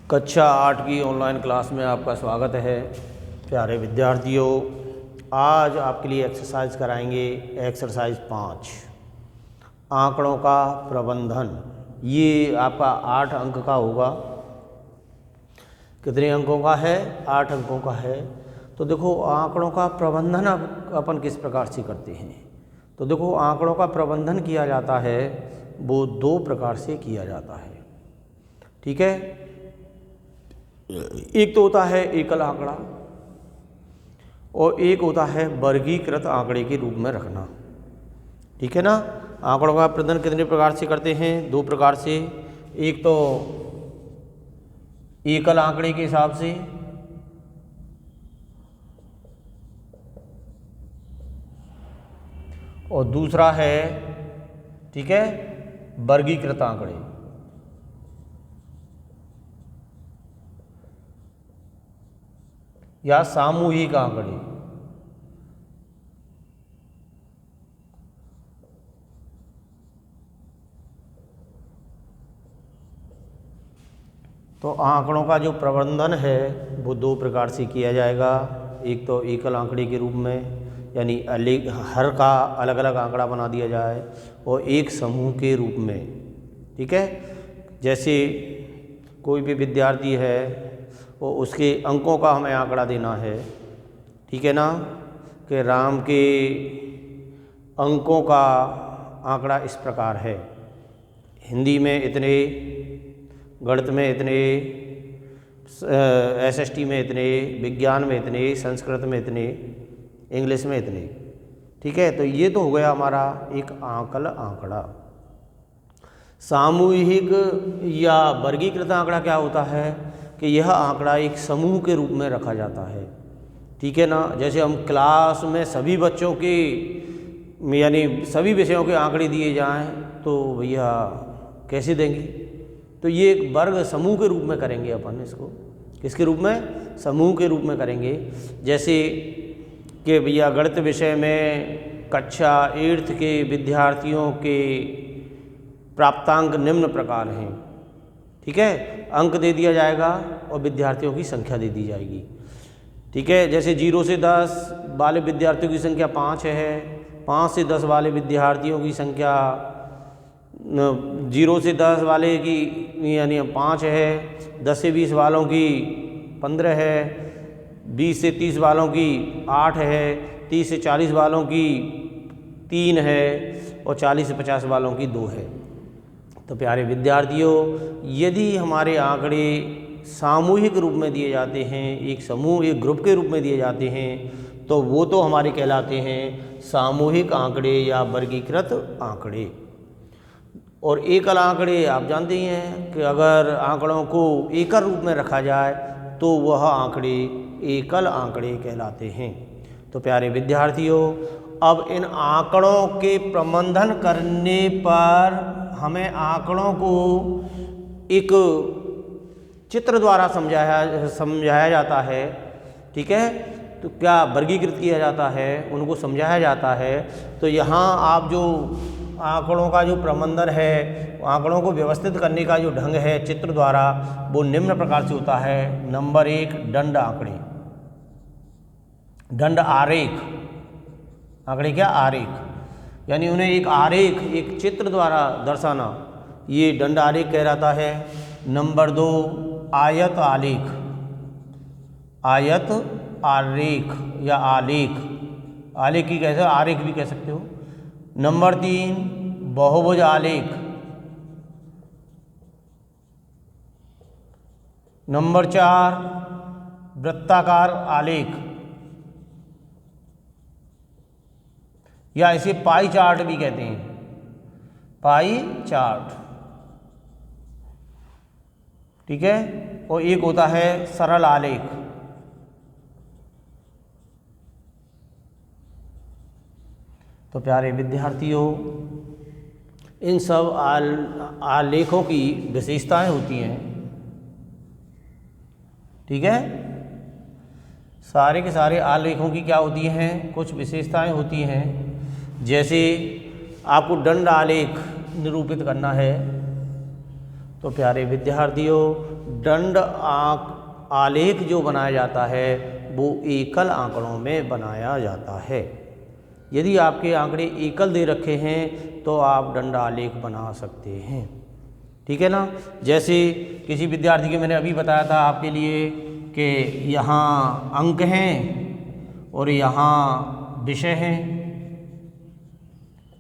कक्षा 8 की online class में आपका स्वागत है। प्यारे विद्यार्थियों, आज आपके लिए एक्सरसाइज कराएंगे। एक्सरसाइज 5 आंकड़ों का प्रबंधन। ये आपका 8 अंक का होगा। कितने अंकों का है? 8 अंकों का है। तो देखो, आंकड़ों का प्रबंधन अपन किस प्रकार से करते हैं। तो देखो, आंकड़ों का प्रबंधन किया जाता है वो 2 प्रकार से किया जाता है। ठीक है, एक तो होता है एकल आंकड़ा और एक होता है वर्गीकृत आंकड़े के रूप में रखना। ठीक है ना। आंकड़ों का प्रबंधन कितने प्रकार से करते हैं? 2 प्रकार से। एक तो एकल आंकड़े के हिसाब से, और दूसरा है, ठीक है, वर्गीकृत आंकड़े। या सामूहिक आंकड़े। तो आंकड़ों का जो प्रबंधन है वो 2 प्रकार से किया जाएगा। एक तो एकल आंकड़े के रूप में, यानी हर का अलग अलग आंकड़ा बना दिया जाए, और एक समूह के रूप में। ठीक है, जैसे कोई भी विद्यार्थी है वो उसके अंकों का हमें आंकड़ा देना है। ठीक है ना, कि राम के अंकों का आंकड़ा इस प्रकार है। हिंदी में इतने, गणित में इतने, एसएसटी में इतने, विज्ञान में इतने, संस्कृत में इतने, इंग्लिश में इतने। ठीक है, तो ये तो हो गया हमारा एक आंकल आंकड़ा। सामूहिक या वर्गीकृत आंकड़ा क्या होता है कि यह आंकड़ा एक समूह के रूप में रखा जाता है। ठीक है ना। जैसे हम क्लास में सभी बच्चों के, यानी सभी विषयों के आंकड़े दिए जाएं तो भैया कैसे देंगे? तो ये एक वर्ग समूह के रूप में करेंगे अपन इसको। किसके रूप में? समूह के रूप में करेंगे। जैसे कि भैया गणित विषय में कक्षा 8 के विद्यार्थियों के प्राप्तांक निम्न प्रकार हैं। ठीक है, अंक दे दिया जाएगा और विद्यार्थियों की संख्या दे दी जाएगी। ठीक है, जैसे 0 से 10 वाले विद्यार्थियों की संख्या 5 है, 5 से 10 वाले विद्यार्थियों की संख्या, 0 से 10 वाले की यानी 5 है, 10 से 20 वालों की 15 है, 20 से 30 वालों की 8 है, 30 से 40 वालों की 3 है, और 40 से 50 वालों की 2 है। तो प्यारे विद्यार्थियों, यदि हमारे आंकड़े सामूहिक रूप में दिए जाते हैं, एक समूह, एक ग्रुप के रूप में दिए जाते हैं, तो वो तो हमारे कहलाते हैं सामूहिक आंकड़े या वर्गीकृत आंकड़े। और एकल आंकड़े आप जानते ही हैं कि अगर आंकड़ों को एकल रूप में रखा जाए तो वह आंकड़े एकल आंकड़े कहलाते हैं। तो प्यारे विद्यार्थियों, अब इन आंकड़ों के प्रबंधन करने पर हमें आंकड़ों को एक चित्र द्वारा समझाया जाता है। ठीक है, तो क्या वर्गीकृत किया जाता है, उनको समझाया जाता है। तो यहाँ आप जो आंकड़ों का जो प्रबंधन है, आंकड़ों को व्यवस्थित करने का जो ढंग है चित्र द्वारा, वो निम्न प्रकार से होता है। नंबर 1, दंड आंकड़े। दंड आरेख। आंकड़े क्या? आरेख। यानी उन्हें एक आरेख, एक चित्र द्वारा दर्शाना, ये दंड आरेख कहलाता है। नंबर 2, आयत आलेख। आयत आरेख या आलेख। आलेख की कैसे, आरेख भी कह सकते हो। नंबर 3, बहुभुज आलेख। नंबर 4, वृत्ताकार आलेख, या इसे पाई चार्ट भी कहते हैं। Pie chart. ठीक है, और एक होता है सरल आलेख। तो प्यारे विद्यार्थियों, इन सब आलेखों की विशेषताएं होती हैं। ठीक है, सारे के सारे आलेखों की क्या होती हैं? कुछ विशेषताएं होती हैं। जैसे आपको दंड आलेख निरूपित करना है तो प्यारे विद्यार्थियों, दंड आलेख जो बनाया जाता है वो एकल आंकड़ों में बनाया जाता है। यदि आपके आंकड़े एकल दे रखे हैं तो आप दंड आलेख बना सकते हैं। ठीक है ना। जैसे किसी विद्यार्थी के मैंने अभी बताया था आपके लिए कि यहाँ अंक हैं और यहाँ विषय हैं।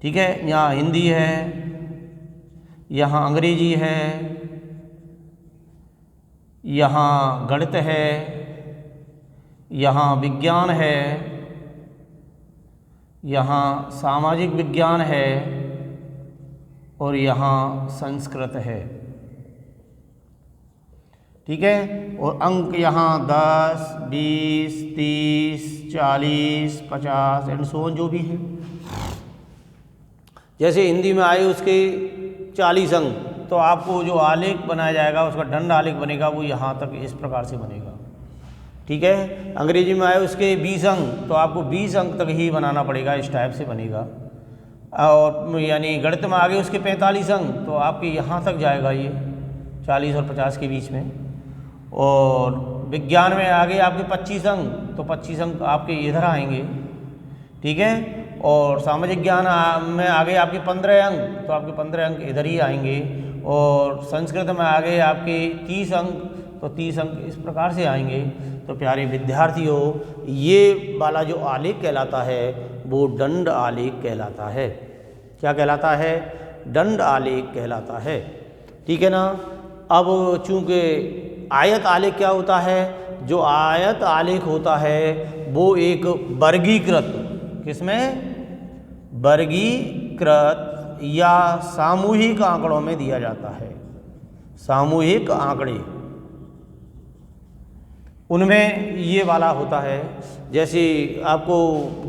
ठीक है, यहाँ हिंदी है, यहाँ अंग्रेजी है, यहाँ गणित है, यहाँ विज्ञान है, यहाँ सामाजिक विज्ञान है और यहाँ संस्कृत है। ठीक है, और अंक यहाँ 10, 20, 30, 40, 50 एंड सो ऑन जो भी है। जैसे हिंदी में आए उसके 40 अंक, तो आपको जो आलेख बनाया जाएगा उसका दंड आलेख बनेगा वो यहाँ तक इस प्रकार से बनेगा। ठीक है, अंग्रेजी में आए उसके 20 अंक, तो आपको 20 अंक तक ही बनाना पड़ेगा, इस टाइप से बनेगा। और यानी गणित में आगे उसके 45 अंक, तो आपके यहाँ तक जाएगा ये 40 और 50 के बीच में। और विज्ञान में आगे आपके 25 अंक, तो 25 अंक आपके इधर आएंगे। ठीक है, और सामाजिक ज्ञान में आगे आपके 15 अंक, तो आपके 15 अंक इधर ही आएंगे। और संस्कृत में आगे आपके 30 अंक, तो 30 अंक इस प्रकार से आएंगे। तो प्यारे विद्यार्थियों, ये वाला जो आलेख कहलाता है वो दंड आलेख कहलाता है। क्या कहलाता है? दंड आलेख कहलाता है। ठीक है ना। अब चूँकि आयत आलेख क्या होता है? जो आयत आलेख होता है वो एक वर्गीकृत, किसमें? वर्गीकृत या सामूहिक आंकड़ों में दिया जाता है। सामूहिक आंकड़े, उनमें ये वाला होता है। जैसे आपको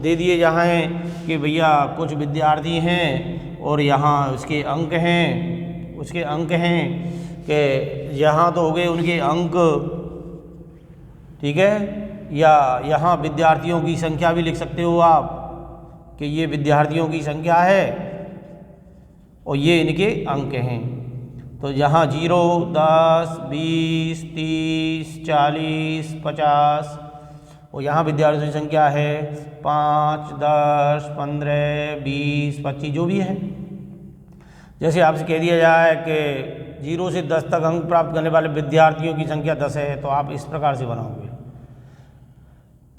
दे दिए जहाँ हैं कि भैया कुछ विद्यार्थी हैं और यहाँ उसके अंक हैं, उसके अंक हैं कि यहाँ तो हो गए उनके अंक। ठीक है, या यहाँ विद्यार्थियों की संख्या भी लिख सकते हो आप कि ये विद्यार्थियों की संख्या है और ये इनके अंक हैं। तो यहाँ 0, 10, 20, 30, 40, 50 और यहाँ विद्यार्थियों की संख्या है 5, 10, 15, 20, 25 जो भी है। जैसे आपसे कह दिया जाए कि 0 से 10 तक अंक प्राप्त करने वाले विद्यार्थियों की संख्या 10 है, तो आप इस प्रकार से बनाओगे।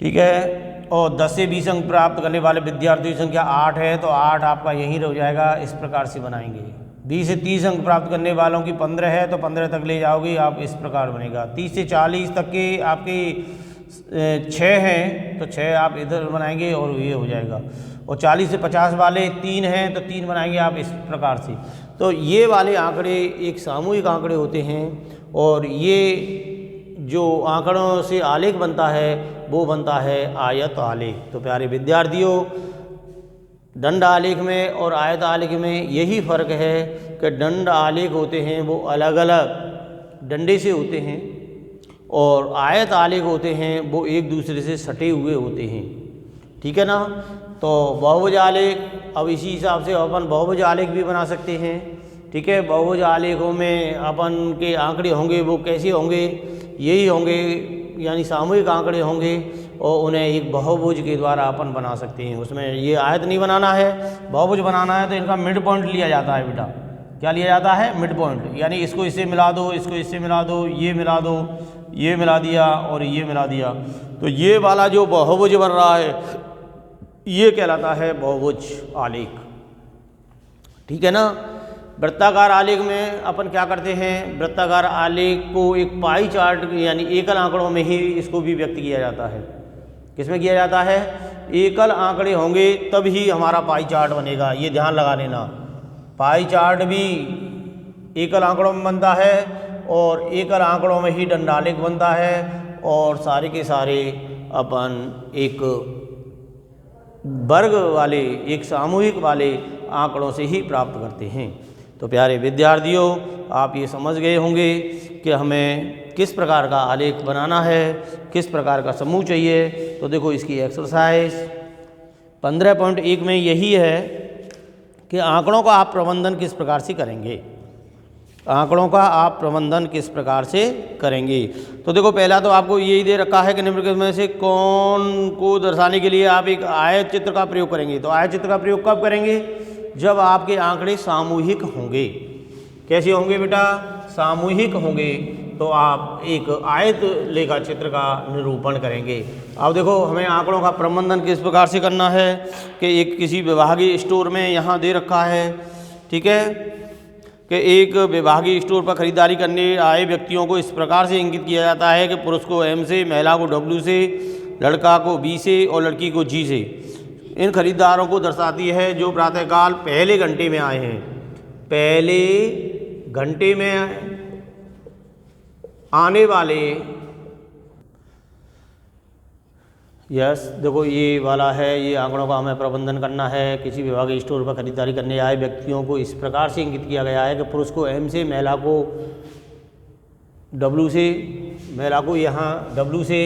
ठीक है, और 10 से 20 अंक प्राप्त करने वाले विद्यार्थियों की संख्या 8 है, तो 8 आपका यहीं रह जाएगा, इस प्रकार से बनाएंगे। 20 से 30 अंक प्राप्त करने वालों की 15 है, तो 15 तक ले जाओगे आप, इस प्रकार बनेगा। 30 से 40 तक के आपके 6 हैं, तो 6 आप इधर बनाएंगे और ये हो जाएगा। और 40 से 50 वाले 3 हैं, तो 3 बनाएंगे आप, इस प्रकार से। तो ये वाले आंकड़े एक सामूहिक आंकड़े होते हैं और ये जो आंकड़ों से आलेख बनता है वो बनता है आयत आलेख। तो प्यारे विद्यार्थियों, दंड आलेख में और आयत आलेख में यही फ़र्क है कि दंड आलेख होते हैं वो अलग अलग डंडे से होते हैं और आयत आलेख होते हैं वो एक दूसरे से सटे हुए होते हैं। ठीक है ना। तो बहुभुज आलेख, अब इसी हिसाब से अपन बहुभुज आलेख भी बना सकते हैं। ठीक है, बहुभुज आलेखों में अपन के आंकड़े होंगे वो कैसे होंगे? यही होंगे, यानी सामूहिक आंकड़े होंगे और उन्हें एक बहुभुज के द्वारा अपन बना सकते हैं। उसमें ये आयत नहीं बनाना है, बहुभुज बनाना है तो इनका मिड पॉइंट लिया जाता है बेटा। क्या लिया जाता है? मिड पॉइंट, यानी इसको इससे मिला दो, इसको इससे मिला दो, ये मिला दो, ये मिला दिया और ये मिला दिया, तो ये वाला जो बहुभुज बन रहा है ये कहलाता है बहुभुज आलेख। ठीक है ना। वृत्ताकार आलेख में अपन क्या करते हैं? वृत्ताकार आलेख को एक पाई चार्ट यानी एकल आंकड़ों में ही इसको भी व्यक्त किया जाता है। किसमें किया जाता है? एकल आंकड़े होंगे तब ही हमारा पाई चार्ट बनेगा, ये ध्यान लगा लेना। पाई चार्ट भी एकल आंकड़ों में बनता है और एकल आंकड़ों में ही दंड आलेख बनता है और सारे के सारे अपन एक वर्ग वाले, एक सामूहिक वाले आंकड़ों से ही प्राप्त करते हैं। तो प्यारे विद्यार्थियों, आप ये समझ गए होंगे कि हमें किस प्रकार का आलेख बनाना है, किस प्रकार का समूह चाहिए। तो देखो इसकी एक्सरसाइज 15.1 में यही है कि आंकड़ों का आप प्रबंधन किस प्रकार से करेंगे। आंकड़ों का आप प्रबंधन किस प्रकार से करेंगे। तो देखो पहला तो आपको यही दे रखा है कि निम्नलिखित में से कौन को दर्शाने के लिए आप एक आयत चित्र का प्रयोग करेंगे। तो आयत चित्र का प्रयोग कब करेंगे, जब आपके आंकड़े सामूहिक होंगे। कैसे होंगे बेटा, सामूहिक होंगे तो आप एक आयत लेखा चित्र का निरूपण करेंगे। अब देखो हमें आंकड़ों का प्रबंधन किस प्रकार से करना है कि एक किसी विभागीय स्टोर में यहाँ दे रखा है, ठीक है, कि एक विभागीय स्टोर पर खरीदारी करने आए व्यक्तियों को इस प्रकार से इंगित किया जाता है कि पुरुष को M से, महिला को W से, लड़का को B से और लड़की को G से। इन खरीदारों को दर्शाती है जो प्रातःकाल पहले घंटे में आए हैं। पहले घंटे में आने वाले, यस देखो ये वाला है, ये आंकड़ों का हमें प्रबंधन करना है। किसी विभागीय स्टोर पर खरीदारी करने आए व्यक्तियों को इस प्रकार से इंगित किया गया है कि पुरुष को M से, महिला को W से, महिला को यहाँ W से,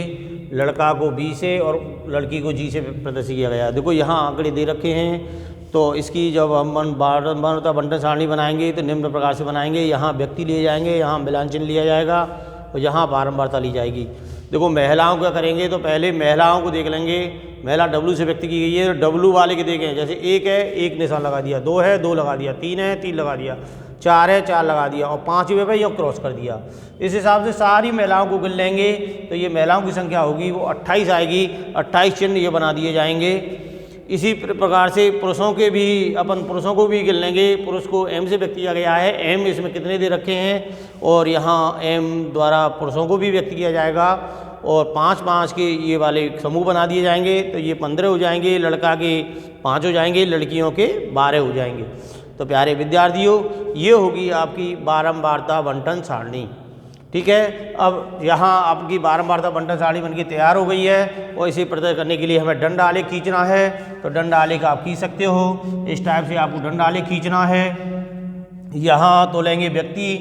लड़का को B से और लड़की को G से प्रदर्शित किया गया है। देखो यहाँ आंकड़े दे रखे हैं, तो इसकी जब हम बारंबारता बंटन सारणी बनाएंगे तो निम्न प्रकार से बनाएंगे। यहाँ व्यक्ति लिए जाएंगे, यहाँ मिलान चिन्ह लिया जाएगा और यहाँ बारंबारता ली जाएगी। देखो महिलाओं का करेंगे तो पहले महिलाओं को देख लेंगे। महिला W से व्यक्ति की गई है तो W वाले के देखें, जैसे 1 है 1 निशान लगा दिया, 2 है 2 लगा दिया, 3 है 3 लगा दिया, 4 है 4 लगा दिया और 5वें पे यह क्रॉस कर दिया। इस हिसाब से सारी महिलाओं को गिन लेंगे तो ये महिलाओं की संख्या होगी वो 28 आएगी। 28 चिन्ह ये बना दिए जाएंगे। इसी प्रकार से पुरुषों के भी अपन पुरुषों को भी गिन लेंगे। पुरुष को M से व्यक्त किया गया है, M इसमें कितने दे रखे हैं और यहाँ M द्वारा पुरुषों को भी व्यक्त किया जाएगा और 5-5 के ये वाले समूह बना दिए जाएंगे तो ये 15 हो जाएंगे, लड़का के 5 हो जाएंगे, लड़कियों के 12 हो जाएंगे। तो प्यारे विद्यार्थियों ये होगी आपकी बारंबारता बंटन सारणी, ठीक है। अब यहाँ आपकी बारंबारता बंटन सारणी बनके तैयार हो गई है और इसे प्रदर्शित करने के लिए हमें दंड आलेख खींचना है। तो दंड आलेख आप खींच सकते हो, इस टाइप से आपको दंड आलेख खींचना है। यहाँ तो लेंगे व्यक्ति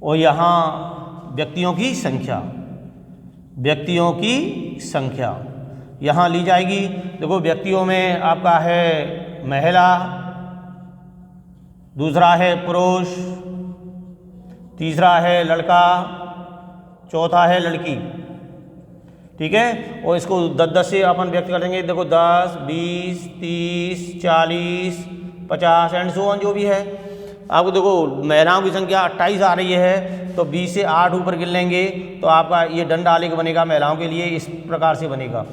और यहाँ व्यक्तियों की संख्या, व्यक्तियों की संख्या यहाँ ली जाएगी। देखो व्यक्तियों में आपका है महिला, दूसरा है पुरुष, तीसरा है लड़का, चौथा है लड़की, ठीक है। और इसको 10-10 से अपन व्यक्त कर देंगे। देखो 10, 20, 30, 40, 50 एंड सो ऑन जो भी है। आपको देखो महिलाओं की संख्या 28 आ रही है तो 20 से 8 ऊपर गिन लेंगे तो आपका ये दंड आलेख बनेगा महिलाओं के लिए इस प्रकार से बनेगा,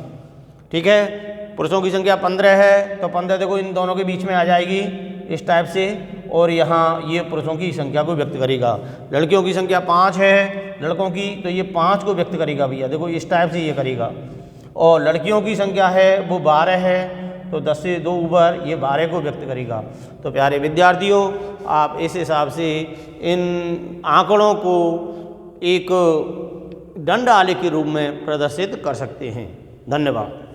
ठीक है। पुरुषों की संख्या 15 है तो 15 देखो इन दोनों के बीच में आ जाएगी इस टाइप से और यहाँ ये पुरुषों की संख्या को व्यक्त करेगा। लड़कियों की संख्या 5 है लड़कों की तो ये 5 को व्यक्त करेगा भैया, देखो इस टाइप से ये करेगा। और लड़कियों की संख्या है वो 12 है तो 10 से 2 ऊपर ये 12 को व्यक्त करेगा। तो प्यारे विद्यार्थियों आप इस हिसाब से इन आंकड़ों को एक दंड आलेख के रूप में प्रदर्शित कर सकते हैं। धन्यवाद।